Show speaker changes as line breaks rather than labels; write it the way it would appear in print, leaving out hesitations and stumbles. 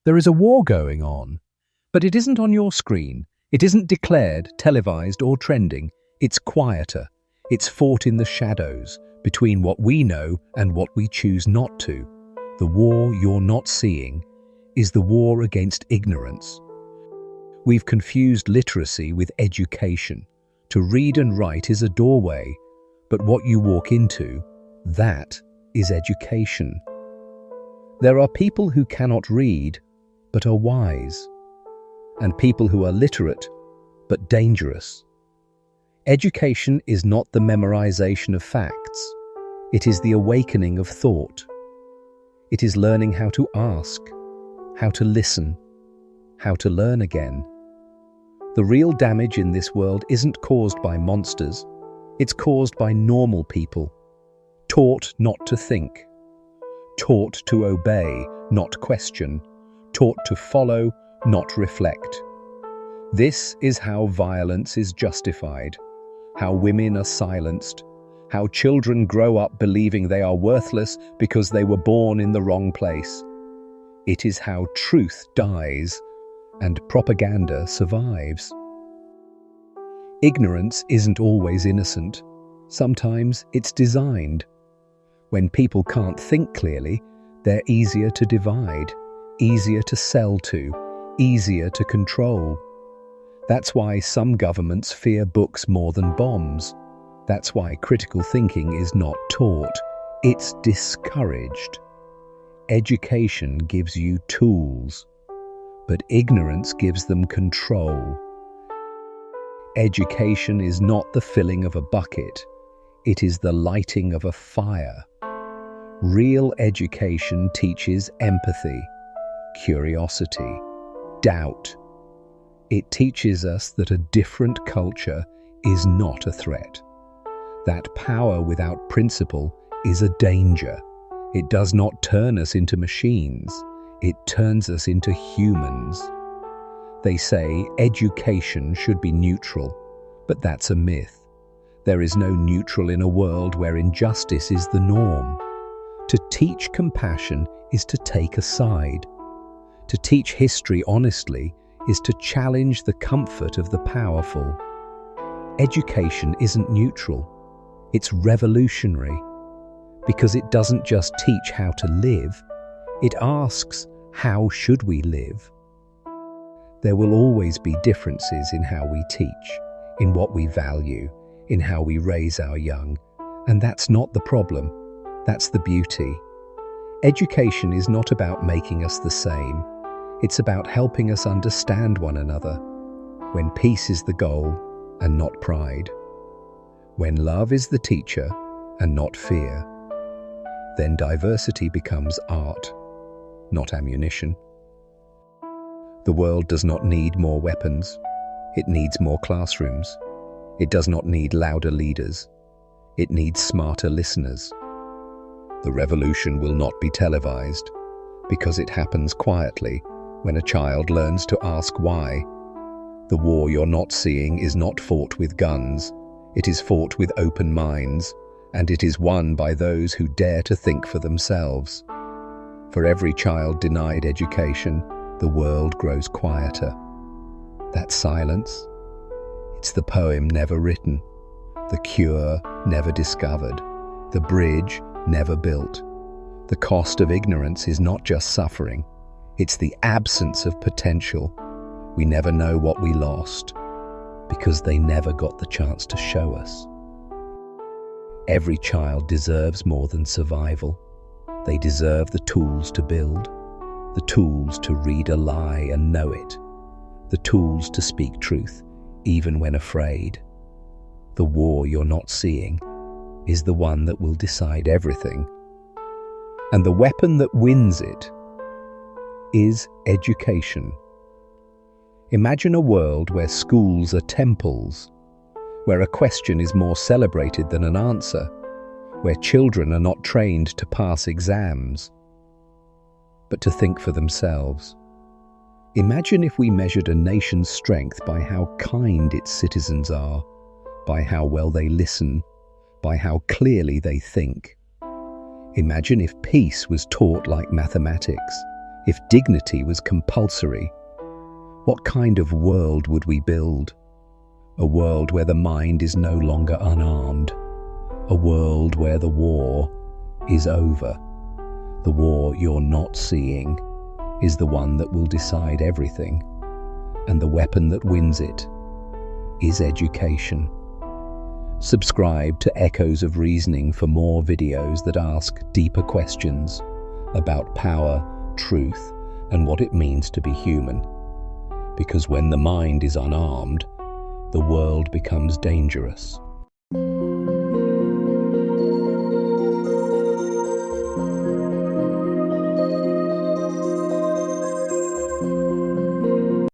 There is a war going on, but it isn't on your screen. It isn't declared, televised, or trending. It's quieter. It's fought in the shadows, between what we know and what we choose not to. The war you're not seeing is the war against ignorance. We've confused literacy with education. To read and write is a doorway, but what you walk into, that is education. There are people who cannot read, but are wise, and people who are literate, but dangerous. Education is not the memorization of facts. It is the awakening of thought. It is learning how to ask, how to listen, how to learn again. The real damage in this world isn't caused by monsters. It's caused by normal people, taught not to think, taught to obey, not question, taught to follow, not reflect. This is how violence is justified, how women are silenced, how children grow up believing they are worthless because they were born in the wrong place. It is how truth dies and propaganda survives. Ignorance isn't always innocent. Sometimes it's designed. When people can't think clearly, they're easier to divide, easier to sell to, easier to control. That's why some governments fear books more than bombs. That's why critical thinking is not taught, it's discouraged. Education gives you tools, but ignorance gives them control. Education is not the filling of a bucket, it is the lighting of a fire. Real education teaches empathy, curiosity, doubt. It teaches us that a different culture is not a threat. That power without principle is a danger. It does not turn us into machines. It turns us into humans. They say education should be neutral, but that's a myth. There is no neutral in a world where injustice is the norm. To teach compassion is to take a side. To teach history honestly is to challenge the comfort of the powerful. Education isn't neutral. It's revolutionary, because it doesn't just teach how to live, it asks, how should we live? There will always be differences in how we teach, in what we value, in how we raise our young, and that's not the problem, that's the beauty. Education is not about making us the same, it's about helping us understand one another, when peace is the goal and not pride. When love is the teacher and not fear, then diversity becomes art, not ammunition. The world does not need more weapons. It needs more classrooms. It does not need louder leaders. It needs smarter listeners. The revolution will not be televised because it happens quietly when a child learns to ask why. The war you're not seeing is not fought with guns. It is fought with open minds, and it is won by those who dare to think for themselves. For every child denied education, the world grows quieter. That silence, it's the poem never written, the cure never discovered, the bridge never built. The cost of ignorance is not just suffering, it's the absence of potential. We never know what we lost, because they never got the chance to show us. Every child deserves more than survival. They deserve the tools to build, the tools to read a lie and know it, the tools to speak truth, even when afraid. The war you're not seeing is the one that will decide everything. And the weapon that wins it is education. Imagine a world where schools are temples, where a question is more celebrated than an answer, where children are not trained to pass exams, but to think for themselves. Imagine if we measured a nation's strength by how kind its citizens are, by how well they listen, by how clearly they think. Imagine if peace was taught like mathematics. If dignity was compulsory, what kind of world would we build? A world where the mind is no longer unarmed. A world where the war is over. The war you're not seeing is the one that will decide everything, and the weapon that wins it is education. Subscribe to Echoes of Reasoning for more videos that ask deeper questions about power, truth, and what it means to be human. Because when the mind is unarmed, the world becomes dangerous.